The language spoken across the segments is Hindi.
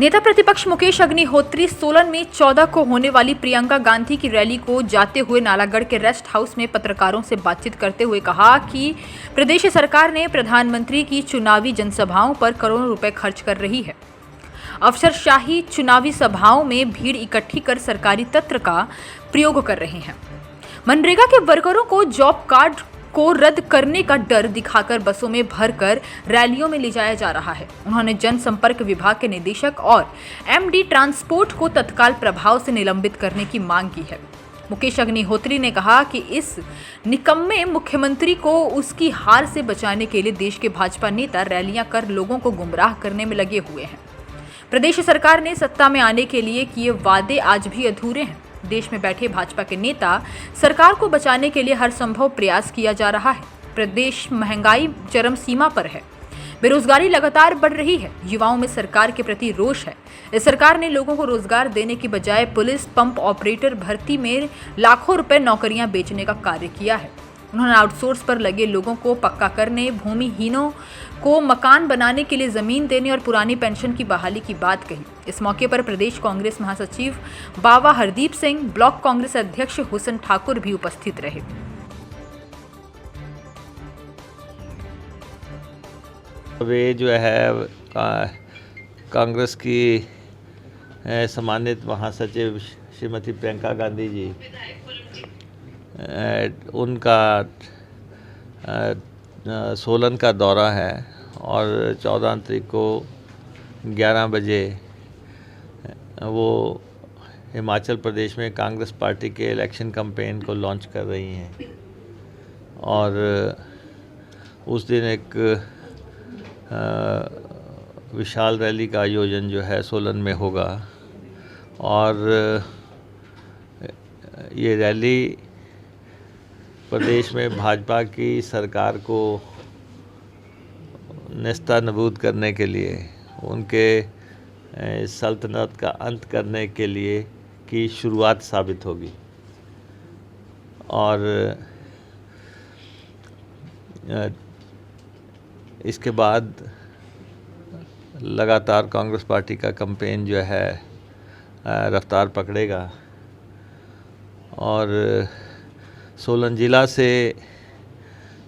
नेता प्रतिपक्ष मुकेश अग्निहोत्री सोलन में 14 को होने वाली प्रियंका गांधी की रैली को जाते हुए नालागढ़ के रेस्ट हाउस में पत्रकारों से बातचीत करते हुए कहा कि प्रदेश सरकार ने प्रधानमंत्री की चुनावी जनसभाओं पर करोड़ों रुपए खर्च कर रही है। अफसरशाही चुनावी सभाओं में भीड़ इकट्ठी कर सरकारी तंत्र का प्रयोग कर रहे हैं। मनरेगा के वर्करों को जॉब कार्ड को रद्द करने का डर दिखाकर बसों में भरकर रैलियों में ले जाया जा रहा है। उन्होंने जनसंपर्क विभाग के निदेशक और एमडी ट्रांसपोर्ट को तत्काल प्रभाव से निलंबित करने की मांग की है। मुकेश अग्निहोत्री ने कहा कि इस निकम्मे मुख्यमंत्री को उसकी हार से बचाने के लिए देश के भाजपा नेता रैलियां कर लोगों को गुमराह करने में लगे हुए हैं। प्रदेश सरकार ने सत्ता में आने के लिए किए वादे आज भी अधूरे हैं। देश में बैठे भाजपा के नेता सरकार को बचाने के लिए हर संभव प्रयास किया जा रहा है। प्रदेश महंगाई चरम सीमा पर है, बेरोजगारी लगातार बढ़ रही है, युवाओं में सरकार के प्रति रोष है। इस सरकार ने लोगों को रोजगार देने की बजाय पुलिस पंप ऑपरेटर भर्ती में लाखों रुपए नौकरियां बेचने का कार्य किया है। उन्होंने आउटसोर्स पर लगे लोगों को पक्का करने, भूमिहीनों को मकान बनाने के लिए जमीन देने और पुरानी पेंशन की बहाली की बात कही। इस मौके पर प्रदेश कांग्रेस महासचिव बावा हरदीप सिंह, ब्लॉक कांग्रेस अध्यक्ष हुसन ठाकुर भी उपस्थित रहे। वे जो है कांग्रेस की सम्मानित महासचिव श्रीमती प्रियंका गांधी जी, उनका सोलन का दौरा है और 14 तारीख को 11 बजे वो हिमाचल प्रदेश में कांग्रेस पार्टी के इलेक्शन कैंपेन को लॉन्च कर रही हैं और उस दिन एक विशाल रैली का आयोजन जो है सोलन में होगा और ये रैली प्रदेश में भाजपा की सरकार को नेस्तनाबूद करने के लिए, उनके सल्तनत का अंत करने के लिए की शुरुआत साबित होगी। और इसके बाद लगातार कांग्रेस पार्टी का कैंपेन जो है रफ्तार पकड़ेगा और सोलन ज़िला से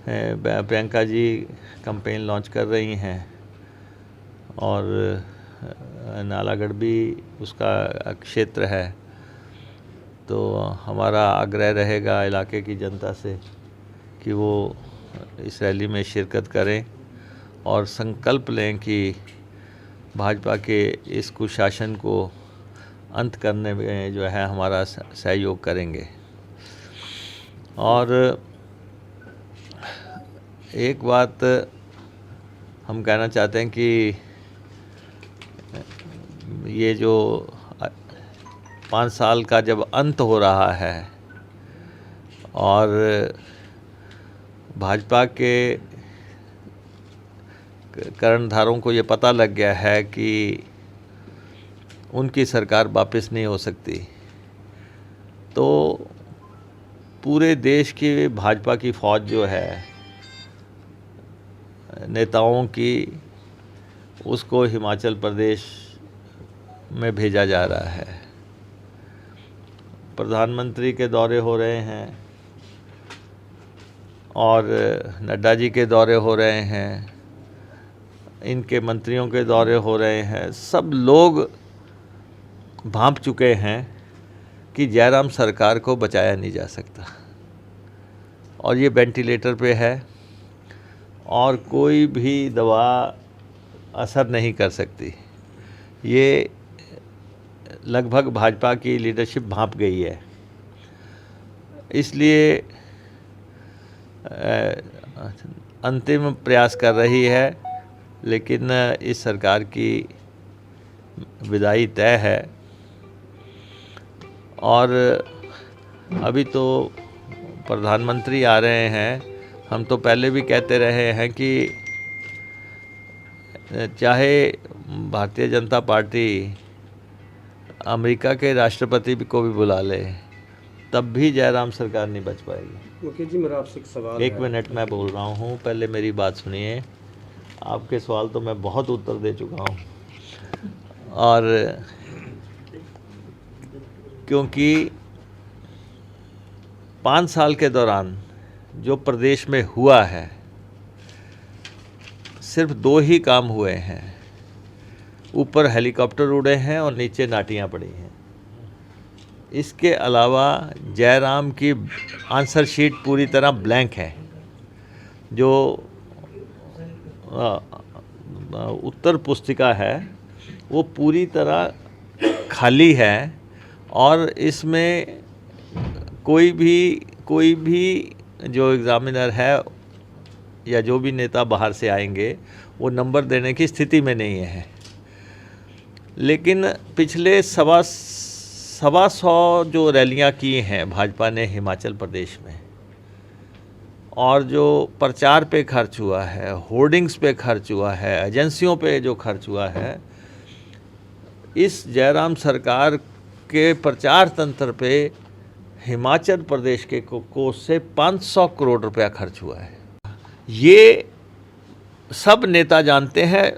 प्रियंका जी कैंपेन लॉन्च कर रही हैं और नालागढ़ भी उसका क्षेत्र है। तो हमारा आग्रह रहेगा इलाके की जनता से कि वो इस रैली में शिरकत करें और संकल्प लें कि भाजपा के इस कुशासन को अंत करने में जो है हमारा सहयोग करेंगे। और एक बात हम कहना चाहते हैं कि ये जो 5 साल का जब अंत हो रहा है और भाजपा के कर्णधारों को ये पता लग गया है कि उनकी सरकार वापस नहीं हो सकती, तो पूरे देश की भाजपा की फौज जो है नेताओं की, उसको हिमाचल प्रदेश में भेजा जा रहा है। प्रधानमंत्री के दौरे हो रहे हैं और नड्डा जी के दौरे हो रहे हैं, इनके मंत्रियों के दौरे हो रहे हैं। सब लोग भांप चुके हैं कि जयराम सरकार को बचाया नहीं जा सकता और ये वेंटिलेटर पे है और कोई भी दवा असर नहीं कर सकती। ये लगभग भाजपा की लीडरशिप भांप गई है। इसलिए अंतिम प्रयास कर रही है, लेकिन इस सरकार की विदाई तय है। और अभी तो प्रधानमंत्री आ रहे हैं। हम तो पहले भी कहते रहे हैं कि चाहे भारतीय जनता पार्टी अमेरिका के राष्ट्रपति को भी बुला ले, तब भी जयराम सरकार नहीं बच पाएगी। मुकेश जी, मेरा आपसे एक सवाल एक मिनट मैं बोल रहा हूँ, पहले मेरी बात सुनिए। आपके सवाल तो मैं बहुत उत्तर दे चुका हूँ और क्योंकि 5 साल के दौरान जो प्रदेश में हुआ है, सिर्फ 2 ही काम हुए हैं। ऊपर हेलीकॉप्टर उड़े हैं और नीचे नाटियाँ पड़ी हैं। इसके अलावा जयराम की आंसर शीट पूरी तरह ब्लैंक है। जो उत्तर पुस्तिका है वो पूरी तरह खाली है और इसमें कोई भी जो एग्ज़ामिनर है या जो भी नेता बाहर से आएंगे वो नंबर देने की स्थिति में नहीं है। लेकिन पिछले सवा सौ जो रैलियां की हैं भाजपा ने हिमाचल प्रदेश में, और जो प्रचार पे खर्च हुआ है, होर्डिंग्स पे खर्च हुआ है, एजेंसियों पे जो खर्च हुआ है, इस जयराम सरकार के प्रचार तंत्र पे हिमाचल प्रदेश के कोष से 500 करोड़ रुपया खर्च हुआ है। ये सब नेता जानते हैं,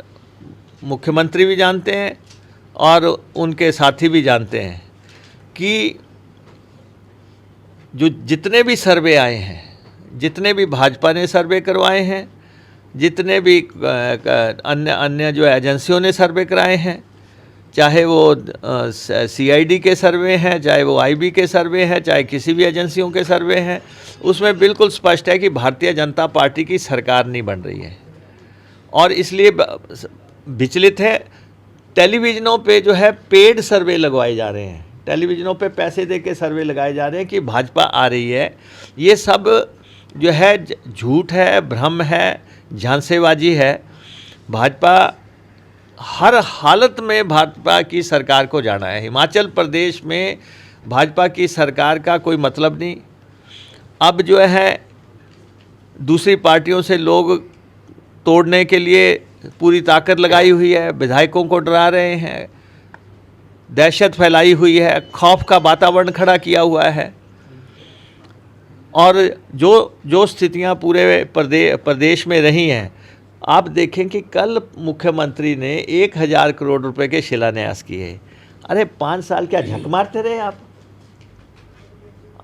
मुख्यमंत्री भी जानते हैं और उनके साथी भी जानते हैं कि जो जितने भी सर्वे आए हैं, जितने भी भाजपा ने सर्वे करवाए हैं, जितने भी अन्य जो एजेंसियों ने सर्वे कराए हैं, चाहे वो CID के सर्वे हैं, चाहे वो IB के सर्वे हैं, चाहे किसी भी एजेंसियों के सर्वे हैं, उसमें बिल्कुल स्पष्ट है कि भारतीय जनता पार्टी की सरकार नहीं बन रही है। और इसलिए विचलित है। टेलीविज़नों पे जो है पेड सर्वे लगवाए जा रहे हैं, टेलीविज़नों पे पैसे दे के सर्वे लगाए जा रहे हैं कि भाजपा आ रही है। ये सब जो है झूठ है, भ्रम है, झांसेबाजी है। भाजपा हर हालत में भाजपा की सरकार को जाना है। हिमाचल प्रदेश में भाजपा की सरकार का कोई मतलब नहीं। अब जो है दूसरी पार्टियों से लोग तोड़ने के लिए पूरी ताकत लगाई हुई है, विधायकों को डरा रहे हैं, दहशत फैलाई हुई है, खौफ का वातावरण खड़ा किया हुआ है। और जो स्थितियां पूरे प्रदेश में रही हैं, आप देखें कि कल मुख्यमंत्री ने 1000 करोड़ रुपए के शिलान्यास किए। अरे 5 साल क्या झक मारते रहे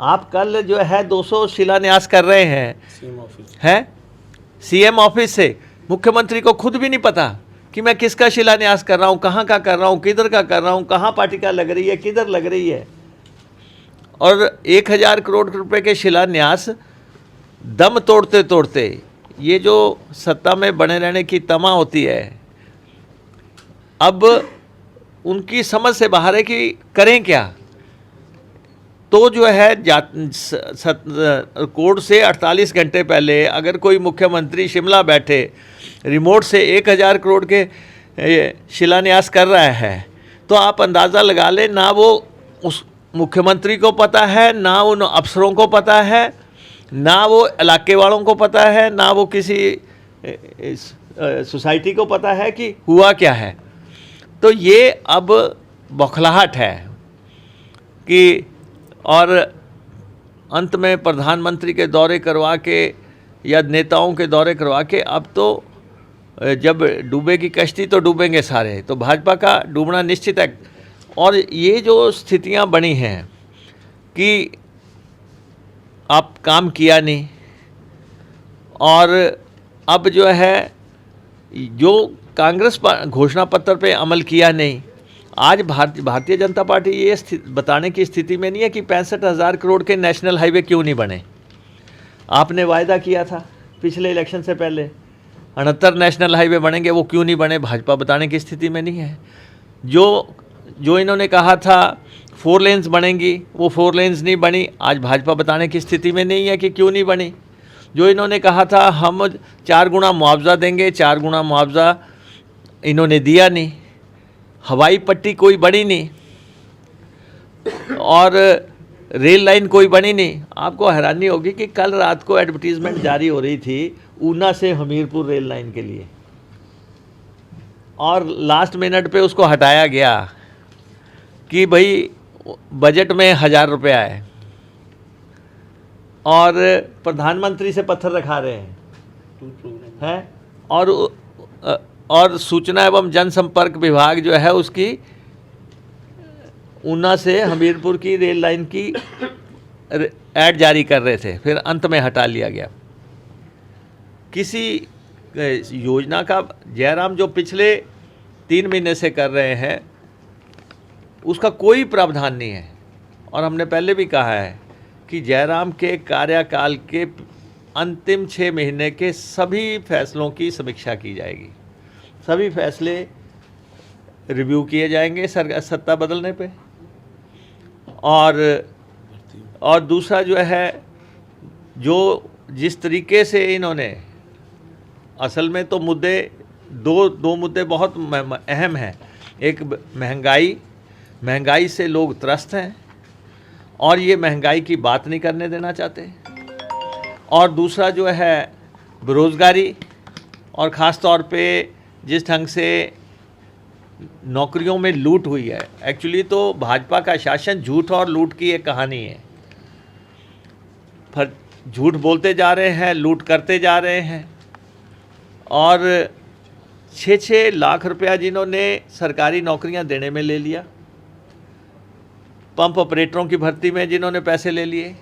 आप कल जो है 200 शिलान्यास कर रहे हैं CM ऑफिस से। मुख्यमंत्री को खुद भी नहीं पता कि मैं किसका शिलान्यास कर रहा हूँ, कहाँ का कर रहा हूँ, किधर का कर रहा हूँ, कहाँ पार्टी लग रही है, किधर लग रही है। और 1000 करोड़ रुपए के शिलान्यास दम तोड़ते तोड़ते, ये जो सत्ता में बने रहने की तमा होती है, अब उनकी समझ से बाहर है कि करें क्या। तो जो है कोर्ट से 48 घंटे पहले अगर कोई मुख्यमंत्री शिमला बैठे रिमोट से 1000 करोड़ के शिलान्यास कर रहा है, तो आप अंदाज़ा लगा लें, ना वो उस मुख्यमंत्री को पता है, ना उन अफसरों को पता है, ना वो इलाके वालों को पता है, ना वो किसी सोसाइटी को पता है कि हुआ क्या है। तो ये अब बौखलाहट है कि, और अंत में प्रधानमंत्री के दौरे करवा के या नेताओं के दौरे करवा के, अब तो जब डूबेगी कश्ती तो डूबेंगे सारे। तो भाजपा का डूबना निश्चित है। और ये जो स्थितियां बनी हैं कि आप काम किया नहीं, और अब जो है जो कांग्रेस घोषणा पत्र पे अमल किया नहीं। आज भारतीय जनता पार्टी ये बताने की स्थिति में नहीं है कि 65,000 करोड़ के नेशनल हाईवे क्यों नहीं बने। आपने वायदा किया था पिछले इलेक्शन से पहले 69 नेशनल हाईवे बनेंगे, वो क्यों नहीं बने, भाजपा बताने की स्थिति में नहीं है। जो इन्होंने कहा था 4 लेन्स बनेंगी, वो 4 लेन्स नहीं बनी, आज भाजपा बताने की स्थिति में नहीं है कि क्यों नहीं बनी। जो इन्होंने कहा था हम 4 गुना मुआवजा देंगे, 4 गुना मुआवजा इन्होंने दिया नहीं। हवाई पट्टी कोई बनी नहीं और रेल लाइन कोई बनी नहीं। आपको हैरानी होगी कि कल रात को एडवर्टीजमेंट जारी हो रही थी ऊना से हमीरपुर रेल लाइन के लिए, और लास्ट मिनट पे उसको हटाया गया कि भाई बजट में 1000 रुपया है, और प्रधानमंत्री से पत्थर रखा रहे हैं और और सूचना एवं जनसंपर्क विभाग जो है उसकी ऊना से हमीरपुर की रेल लाइन की ऐड जारी कर रहे थे, फिर अंत में हटा लिया गया। किसी योजना का जयराम जो पिछले 3 महीने से कर रहे हैं उसका कोई प्रावधान नहीं है। और हमने पहले भी कहा है कि जयराम के कार्यकाल के अंतिम 6 महीने के सभी फैसलों की समीक्षा की जाएगी, सभी फैसले रिव्यू किए जाएंगे सत्ता बदलने पे। और दूसरा जो है, जो जिस तरीके से इन्होंने, असल में तो मुद्दे दो मुद्दे बहुत अहम हैं। एक महंगाई से लोग त्रस्त हैं और ये महंगाई की बात नहीं करने देना चाहते। और दूसरा जो है बेरोज़गारी, और ख़ास तौर पे जिस ढंग से नौकरियों में लूट हुई है। एक्चुअली तो भाजपा का शासन झूठ और लूट की एक कहानी है। पर झूठ बोलते जा रहे हैं, लूट करते जा रहे हैं। और 6-6 लाख रुपया जिन्होंने सरकारी नौकरियां देने में ले लिया, पंप ऑपरेटरों की भर्ती में जिन्होंने पैसे ले लिए,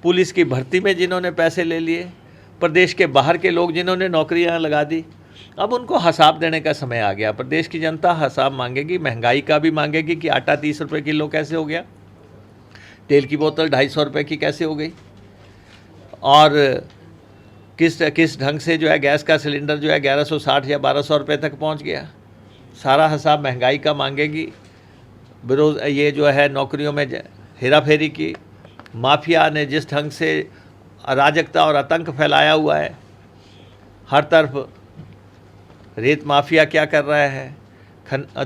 पुलिस की भर्ती में जिन्होंने पैसे ले लिए, प्रदेश के बाहर के लोग जिन्होंने नौकरियां लगा दी, अब उनको हिसाब देने का समय आ गया। प्रदेश की जनता हिसाब मांगेगी, महंगाई का भी मांगेगी कि आटा 30 रुपये किलो कैसे हो गया, तेल की बोतल 250 रुपये की कैसे हो गई, और किस ढंग से जो है गैस का सिलेंडर जो है 1160 या 1200 रुपये तक पहुंच गया। सारा हिसाब महंगाई का मांगेगी। ये जो है नौकरियों में हेरा फेरी की, माफिया ने जिस ढंग से अराजकता और आतंक फैलाया हुआ है, हर तरफ रेत माफिया क्या कर रहा है,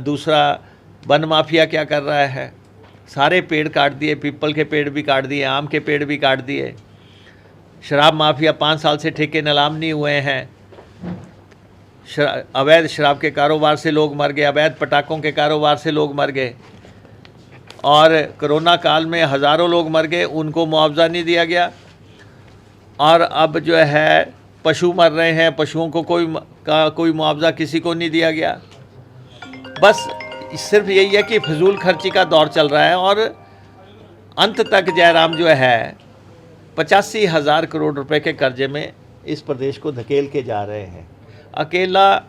दूसरा वन माफिया क्या कर रहा है, सारे पेड़ काट दिए, पीपल के पेड़ भी काट दिए, आम के पेड़ भी काट दिए। शराब माफिया 5 साल से ठेके नीलाम नहीं हुए हैं। अवैध शराब के कारोबार से लोग मर गए, अवैध पटाखों के कारोबार से लोग मर गए, और कोरोना काल में हज़ारों लोग मर गए, उनको मुआवजा नहीं दिया गया। और अब जो है पशु मर रहे हैं, पशुओं को कोई मुआवजा किसी को नहीं दिया गया। बस सिर्फ यही है कि फिजूल खर्ची का दौर चल रहा है। और अंत तक जयराम जो है 85,000 करोड़ रुपए के कर्जे में इस प्रदेश को धकेल के जा रहे हैं। अकेला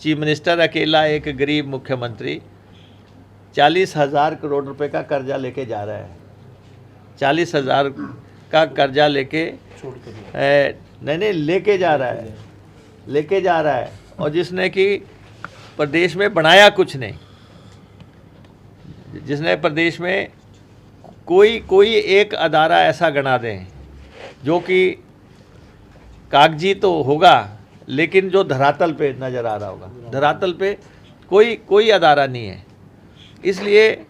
चीफ मिनिस्टर, अकेला एक गरीब मुख्यमंत्री 40,000 करोड़ रुपए का कर्जा लेके जा रहा है। 40,000 का कर्जा लेके नहीं लेके जा रहा है, और जिसने कि प्रदेश में बनाया कुछ नहीं, जिसने प्रदेश में कोई एक अदारा ऐसा गणा दें जो कि कागजी तो होगा लेकिन जो धरातल पे नज़र आ रहा होगा। धरातल पे कोई अदारा नहीं है। इसलिए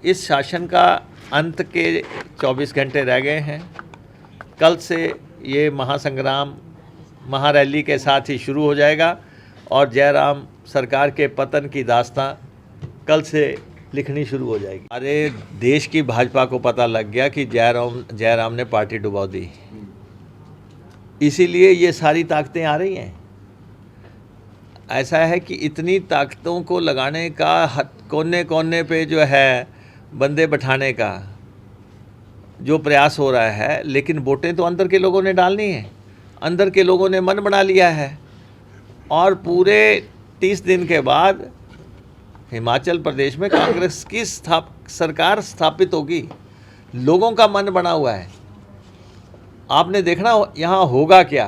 इस शासन का अंत के 24 घंटे रह गए हैं। कल से ये महासंग्राम महारैली के साथ ही शुरू हो जाएगा, और जयराम सरकार के पतन की दास्तां कल से लिखनी शुरू हो जाएगी। अरे देश की भाजपा को पता लग गया कि जयराम ने पार्टी डुबा दी, इसीलिए ये सारी ताकतें आ रही हैं। ऐसा है कि इतनी ताकतों को लगाने का, कोने कोने पे जो है बंदे बैठाने का जो प्रयास हो रहा है, लेकिन वोटें तो अंदर के लोगों ने डालनी है। अंदर के लोगों ने मन बना लिया है, और पूरे 30 दिन के बाद हिमाचल प्रदेश में कांग्रेस की सरकार स्थापित होगी। लोगों का मन बना हुआ है। आपने देखना यहाँ होगा क्या।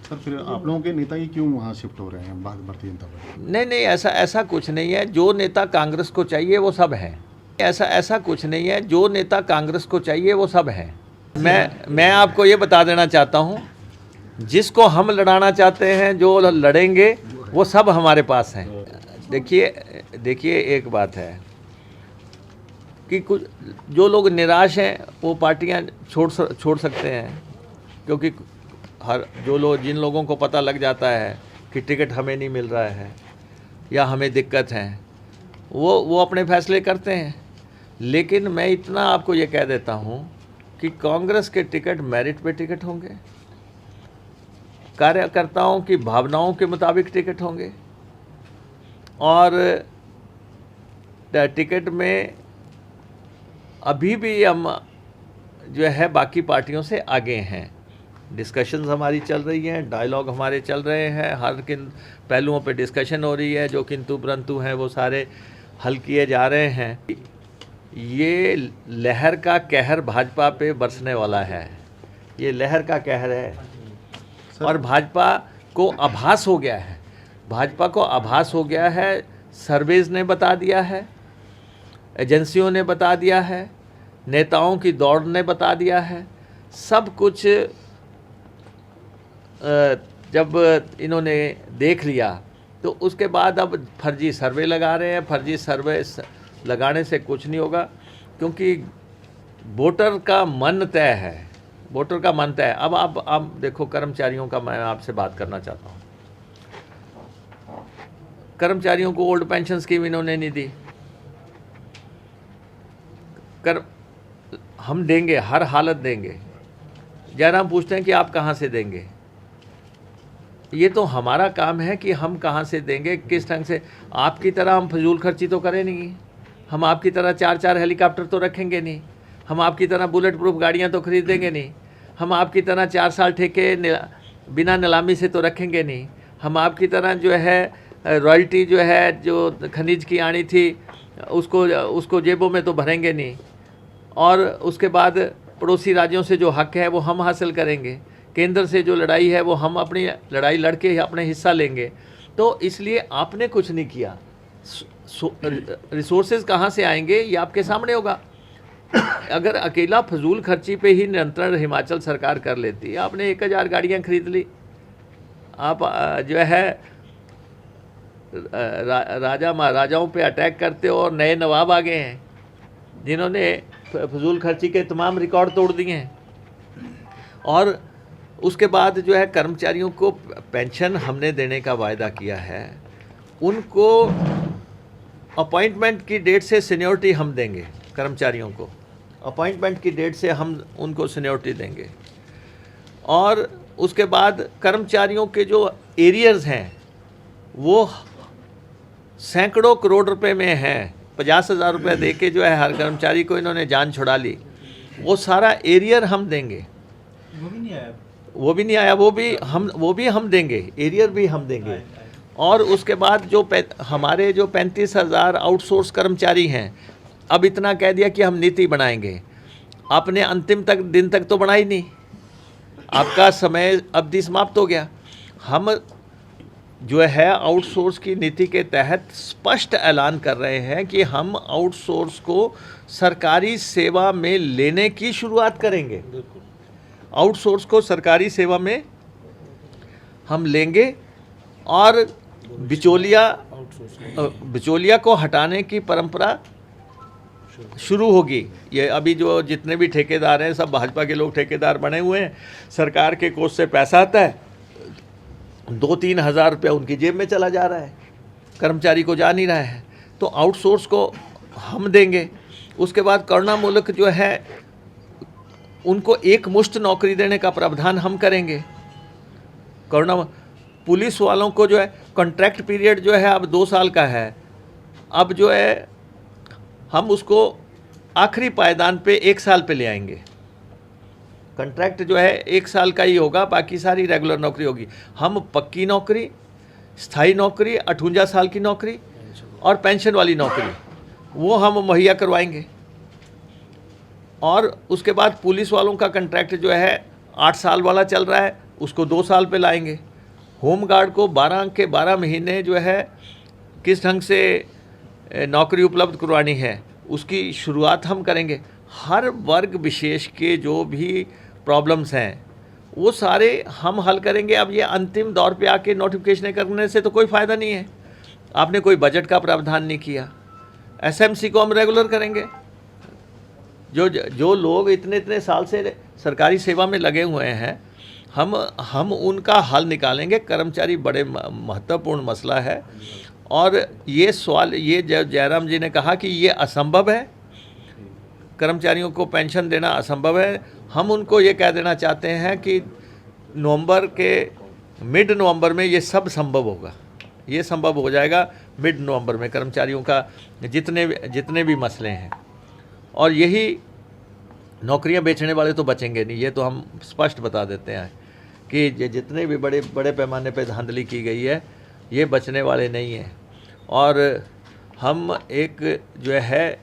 सर फिर आप लोगों के नेता ही क्यों वहाँ शिफ्ट हो रहे हैं भारतीय जनता पार्टी? नहीं, ऐसा कुछ नहीं है। जो नेता कांग्रेस को चाहिए वो सब हैं। ऐसा कुछ नहीं है। जो नेता कांग्रेस को चाहिए वो सब हैं। मैं आपको ये बता देना चाहता हूँ, जिसको हम लड़ाना चाहते हैं, जो लड़ेंगे वो सब हमारे पास हैं। देखिए एक बात है कि कुछ जो लोग निराश हैं वो पार्टियां छोड़ सकते हैं, क्योंकि जिन लोगों को पता लग जाता है कि टिकट हमें नहीं मिल रहा है या हमें दिक्कत है, वो अपने फैसले करते हैं। लेकिन मैं इतना आपको ये कह देता हूँ कि कांग्रेस के टिकट मेरिट पे टिकट होंगे। कार्यकर्ताओं की भावनाओं के मुताबिक टिकट होंगे और टिकट में अभी भी हम जो है बाकी पार्टियों से आगे हैं। डिस्कशंस हमारी चल रही हैं, डायलॉग हमारे चल रहे हैं, हर किन पहलुओं पे डिस्कशन हो रही है, जो किंतु परंतु हैं वो सारे हल किए जा रहे हैं। ये लहर का कहर भाजपा पे बरसने वाला है, ये लहर का कहर है और भाजपा को आभास हो गया है, भाजपा को आभास हो गया है, सर्वेज ने बता दिया है, एजेंसियों ने बता दिया है, नेताओं की दौड़ ने बता दिया है, सब कुछ जब इन्होंने देख लिया तो उसके बाद अब फर्जी सर्वे लगा रहे हैं। फर्जी सर्वे लगाने से कुछ नहीं होगा, क्योंकि वोटर का मन तय है, वोटर का मन तय है। अब आप देखो, कर्मचारियों का मैं आपसे बात करना चाहता हूँ। कर्मचारियों को ओल्ड पेंशन स्कीम इन्होंने नहीं दी, हम देंगे, हर हालत देंगे। जयराम पूछते हैं कि आप कहाँ से देंगे, ये तो हमारा काम है कि हम कहाँ से देंगे, किस ढंग से। आपकी तरह हम फजूल खर्ची तो करें नहीं, हम आपकी तरह 4-4 हेलीकॉप्टर तो रखेंगे नहीं, हम आपकी तरह बुलेट प्रूफ गाड़ियाँ तो खरीदेंगे नहीं, हम आपकी तरह 4 साल ठेके बिना नीलामी से तो रखेंगे नहीं, हम आपकी तरह जो है रॉयल्टी जो है जो खनिज की आनी थी उसको जेबों में तो भरेंगे नहीं, और उसके बाद पड़ोसी राज्यों से जो हक है वो हम हासिल करेंगे, केंद्र से जो लड़ाई है वो हम अपनी लड़ाई लड़के अपने हिस्सा लेंगे। तो इसलिए आपने कुछ नहीं किया, रिसोर्सेज कहाँ से आएंगे ये आपके सामने होगा। अगर अकेला फजूल खर्ची पे ही नियंत्रण हिमाचल सरकार कर लेती, आपने 1000 गाड़ियाँ खरीद ली, आप जो है राजा महाराजाओं पे अटैक करते हो और नए नवाब आ गए हैं जिन्होंने फजूल खर्ची के तमाम रिकॉर्ड तोड़ दिए हैं। और उसके बाद जो है कर्मचारियों को पेंशन हमने देने का वायदा किया है, उनको अपॉइंटमेंट की डेट से सीनियरिटी हम देंगे, कर्मचारियों को अपॉइंटमेंट की डेट से हम उनको सीनियरिटी देंगे। और उसके बाद कर्मचारियों के जो एरियर्स हैं वो सैकड़ों करोड़ रुपए में हैं, 50,000 रुपये दे के जो है हर कर्मचारी को इन्होंने जान छुड़ा ली, वो सारा एरियर हम देंगे। वो भी नहीं आया, वो भी हम देंगे, एरियर भी हम देंगे। और उसके बाद जो हमारे जो 35,000 आउटसोर्स कर्मचारी हैं, अब इतना कह दिया कि हम नीति बनाएंगे, आपने अंतिम दिन तक तो बनाई नहीं, आपका समय अवधि समाप्त हो गया। हम जो है आउटसोर्स की नीति के तहत स्पष्ट ऐलान कर रहे हैं कि हम आउटसोर्स को सरकारी सेवा में लेने की शुरुआत करेंगे। आउटसोर्स को सरकारी सेवा में हम लेंगे और बिचौलिया को हटाने की परंपरा शुरू होगी। ये अभी जो जितने भी ठेकेदार हैं सब भाजपा के लोग ठेकेदार बने हुए हैं, सरकार के कोष से पैसा आता है, 2-3 हज़ार रुपया उनकी जेब में चला जा रहा है, कर्मचारी को जा नहीं रहा है। तो आउटसोर्स को हम देंगे। उसके बाद करुणा मूलक जो है उनको एक मुश्त नौकरी देने का प्रावधान हम करेंगे। करुणा पुलिस वालों को जो है कॉन्ट्रैक्ट पीरियड जो है अब 2 साल का है, अब जो है हम उसको आखिरी पायदान पे 1 साल पे ले आएंगे। कॉन्ट्रैक्ट जो है 1 साल का ही होगा, बाकी सारी रेगुलर नौकरी होगी। हम पक्की नौकरी, स्थायी नौकरी, 58 साल की नौकरी और पेंशन वाली नौकरी वो हम मुहैया करवाएंगे। और उसके बाद पुलिस वालों का कॉन्ट्रैक्ट जो है 8 साल वाला चल रहा है, उसको 2 साल पे लाएंगे। होमगार्ड को 12 के 12 महीने जो है किस ढंग से नौकरी उपलब्ध करवानी है उसकी शुरुआत हम करेंगे। हर वर्ग विशेष के जो भी प्रॉब्लम्स हैं वो सारे हम हल करेंगे। अब ये अंतिम दौर पे आके नोटिफिकेशन करने से तो कोई फ़ायदा नहीं है। आपने कोई बजट का प्रावधान नहीं किया। एसएमसी को हम रेगुलर करेंगे। जो लोग इतने साल से सरकारी सेवा में लगे हुए हैं, हम उनका हल निकालेंगे। कर्मचारी बड़े महत्वपूर्ण मसला है। और ये सवाल ये जयराम जी ने कहा कि ये असंभव है, कर्मचारियों को पेंशन देना असंभव है। हम उनको ये कह देना चाहते हैं कि नवंबर के मिड नवंबर में ये सब संभव होगा, ये संभव हो जाएगा मिड नवंबर में, कर्मचारियों का जितने भी मसले हैं। और यही नौकरियां बेचने वाले तो बचेंगे नहीं, ये तो हम स्पष्ट बता देते हैं कि जितने भी बड़े पैमाने पे धांधली की गई है ये बचने वाले नहीं हैं। और हम एक जो है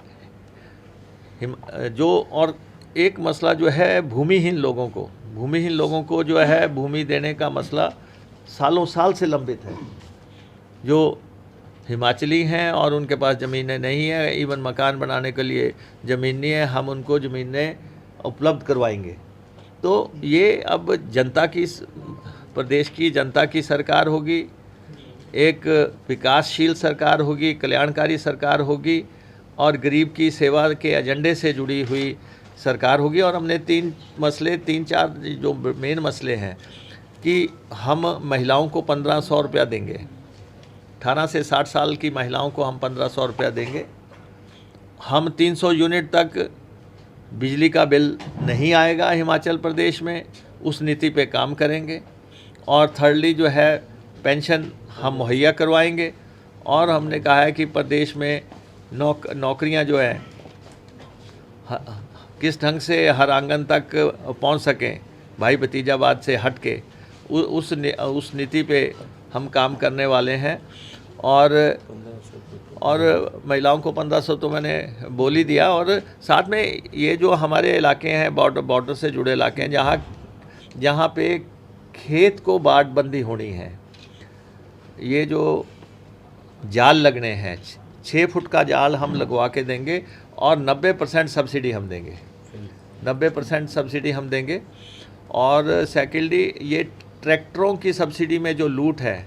और एक मसला जो है भूमिहीन लोगों को जो है भूमि देने का मसला सालों साल से लंबित है। जो हिमाचली हैं और उनके पास ज़मीनें नहीं हैं, इवन मकान बनाने के लिए ज़मीन नहीं है, हम उनको ज़मीनें उपलब्ध करवाएंगे। तो ये अब प्रदेश की जनता की सरकार होगी, एक विकासशील सरकार होगी, कल्याणकारी सरकार होगी और गरीब की सेवा के एजेंडे से जुड़ी हुई सरकार होगी। और हमने तीन चार जो मेन मसले हैं कि हम महिलाओं को 1500 रुपया देंगे, 18 से 60 साल की महिलाओं को हम 1500 रुपया देंगे। हम 300 यूनिट तक बिजली का बिल नहीं आएगा हिमाचल प्रदेश में, उस नीति पे काम करेंगे। और थर्डली जो है पेंशन हम मुहैया करवाएंगे। और हमने कहा है कि प्रदेश में नौकरियां जो है किस ढंग से हर आंगन तक पहुंच सकें, भाई भतीजावाद से हट के, उस नीति पे हम काम करने वाले हैं। और महिलाओं को 1500 तो मैंने बोल ही दिया। और साथ में ये जो हमारे इलाके हैं बॉर्डर से जुड़े इलाके हैं जहाँ पे खेत को बाड़बंदी होनी है, ये जो जाल लगने हैं 6 फुट का जाल हम लगवा के देंगे और 90% सब्सिडी हम देंगे, 90% सब्सिडी हम देंगे। और सेकेंडली ये ट्रैक्टरों की सब्सिडी में जो लूट है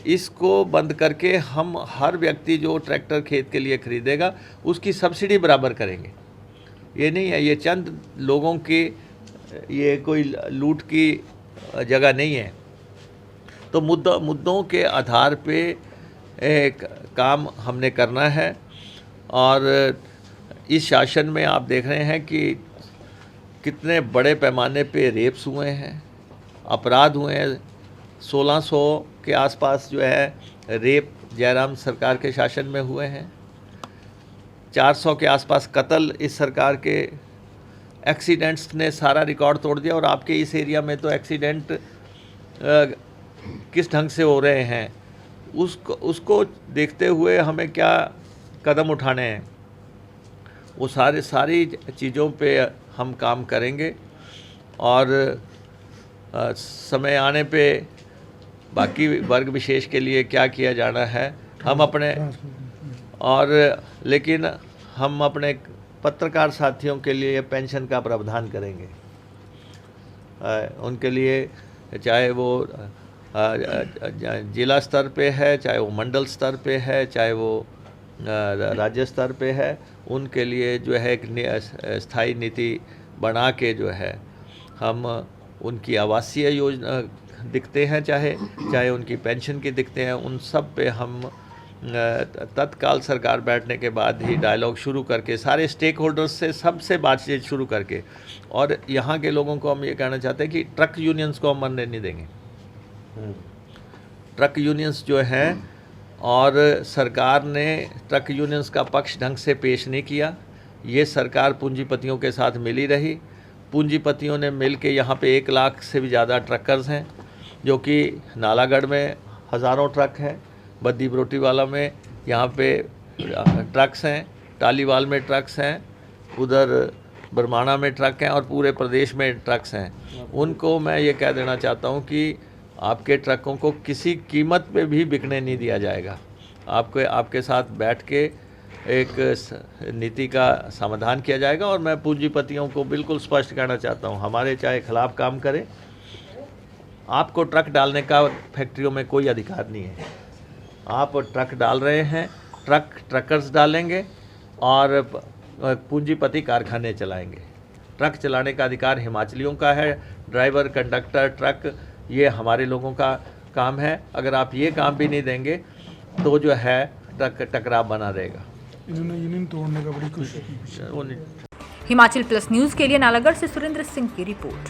इसको बंद करके हम हर व्यक्ति जो ट्रैक्टर खेत के लिए खरीदेगा उसकी सब्सिडी बराबर करेंगे। ये नहीं है, ये चंद लोगों की ये कोई लूट की जगह नहीं है। तो मुद्दों के आधार पे एक काम हमने करना है। और इस शासन में आप देख रहे हैं कि कितने बड़े पैमाने पे रेप्स हुए हैं, अपराध हुए हैं। 1600 के आसपास जो है रेप जयराम सरकार के शासन में हुए हैं, 400 के आसपास कत्ल इस सरकार के। एक्सीडेंट्स ने सारा रिकॉर्ड तोड़ दिया। और आपके इस एरिया में तो एक्सीडेंट किस ढंग से हो रहे हैं उसको देखते हुए हमें क्या कदम उठाने हैं, वो सारी चीज़ों पे हम काम करेंगे। और समय आने पे बाकी वर्ग विशेष के लिए क्या किया जाना है हम अपने लेकिन हम अपने पत्रकार साथियों के लिए पेंशन का प्रावधान करेंगे। उनके लिए चाहे वो जिला स्तर पे है, चाहे वो मंडल स्तर पे है, चाहे वो राज्य स्तर पे है, उनके लिए जो है एक स्थायी नीति बना के जो है हम उनकी आवासीय योजना दिखते हैं, चाहे उनकी पेंशन की दिखते हैं, उन सब पे हम तत्काल सरकार बैठने के बाद ही डायलॉग शुरू करके सारे स्टेक होल्डर्स से सबसे बातचीत शुरू करके। और यहाँ के लोगों को हम ये कहना चाहते हैं कि ट्रक यूनियंस को हम मरने नहीं देंगे। ट्रक यूनियंस जो हैं और सरकार ने ट्रक यूनियंस का पक्ष ढंग से पेश नहीं किया। ये सरकार पूंजीपतियों के साथ मिली रही। पूंजीपतियों ने मिल के यहाँ पे 1 लाख से भी ज़्यादा ट्रकर्स हैं, जो कि नालागढ़ में हज़ारों ट्रक हैं, बद्दी बरोटीवाला में यहाँ पे ट्रक्स हैं, टालीवाल में ट्रक्स हैं, उधर बरमाणा में ट्रक हैं और पूरे प्रदेश में ट्रक्स हैं। उनको मैं ये कह देना चाहता हूँ कि आपके ट्रकों को किसी कीमत पे भी बिकने नहीं दिया जाएगा। आपके साथ बैठ के एक नीति का समाधान किया जाएगा। और मैं पूंजीपतियों को बिल्कुल स्पष्ट कहना चाहता हूँ, हमारे चाहे खिलाफ काम करें, आपको ट्रक डालने का फैक्ट्रियों में कोई अधिकार नहीं है। आप ट्रक डाल रहे हैं, ट्रकर्स डालेंगे और पूंजीपति कारखाने चलाएंगे। ट्रक चलाने का अधिकार हिमाचलियों का है, ड्राइवर, कंडक्टर, ट्रक, ये हमारे लोगों का काम है। अगर आप ये काम भी नहीं देंगे तो जो है ट्रक टकराव बना रहेगा। इन्होंने यूनियन तोड़ने का बड़ी कोशिश की। हिमाचल प्लस न्यूज़ के लिए नालागढ़ से सुरेंद्र सिंह की रिपोर्ट।